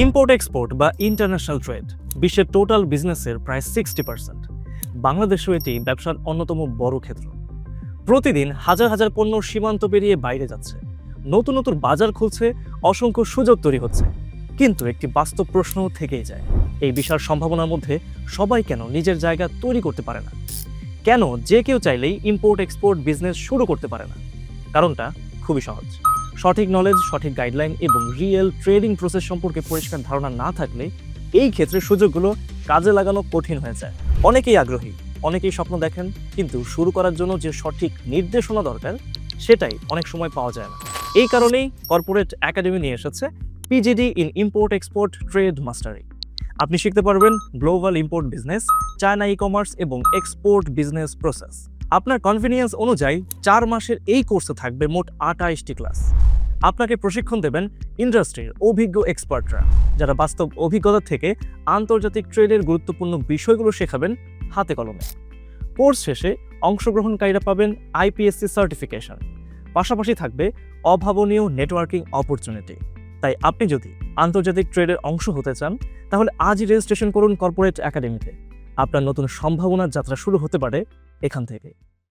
Import export বা international trade বিশ্বের total বিজনেসের প্রায় 60%। বাংলাদেশেও এটি ব্যবসার অন্যতম বড় ক্ষেত্র। প্রতিদিন হাজার হাজার পণ্য সীমান্ত পেরিয়ে বাইরে যাচ্ছে, নতুন নতুন বাজার খুলছে, অসংখ্য সুযোগ তৈরি হচ্ছে। কিন্তু একটি বাস্তব প্রশ্ন থেকেই যায়, এই বিশাল সম্ভাবনার মধ্যে সবাই কেন নিজের জায়গা তৈরি করতে পারে না? কেন যে কেউ চাইলেই ইম্পোর্ট এক্সপোর্ট বিজনেস শুরু করতে পারে না? কারণটা খুবই সহজ। সঠিক নলেজ, সঠিক গাইডলাইন এবং রিয়েল ট্রেডিং প্রসেস সম্পর্কে পরিষ্কার ধারণা না থাকলে এই ক্ষেত্রে সুযোগগুলো কাজে লাগানো কঠিন হয়ে যায়। অনেকেই আগ্রহী, অনেকেই স্বপ্ন দেখেন, কিন্তু শুরু করার জন্য যে সঠিক নির্দেশনা দরকার সেটাই অনেক সময় পাওয়া যায় না। এই কারণেই কর্পোরেট একাডেমি নিয়ে এসেছে PGD in import export trade mastery. আপনি শিখতে পারবেন global import business, China e commerce এবং এক্সপোর্ট বিজনেস প্রসেস। আপনার কনভিনিয়েন্স অনুযায়ী 4 মাসের এই কোর্সে থাকবে মোট 28টি ক্লাস। আপনাকে প্রশিক্ষণ দেবেন ইন্ডাস্ট্রির অভিজ্ঞ এক্সপার্টরা, যারা বাস্তব অভিজ্ঞতা থেকে আন্তর্জাতিক ট্রেডের গুরুত্বপূর্ণ বিষয়গুলো শেখাবেন হাতে কলমে। কোর্স শেষে অংশগ্রহণকারীরা পাবেন আইপিএসসি সার্টিফিকেশন, পাশাপাশি থাকবে অভাবনীয় নেটওয়ার্কিং অপরচুনিটি। তাই আপনি যদি আন্তর্জাতিক ট্রেডের অংশ হতে চান, তাহলে আজই রেজিস্ট্রেশন করুন কর্পোরেট একাডেমিতে। আপনার নতুন সম্ভাবনার যাত্রা শুরু হতে পারে এখান থেকে।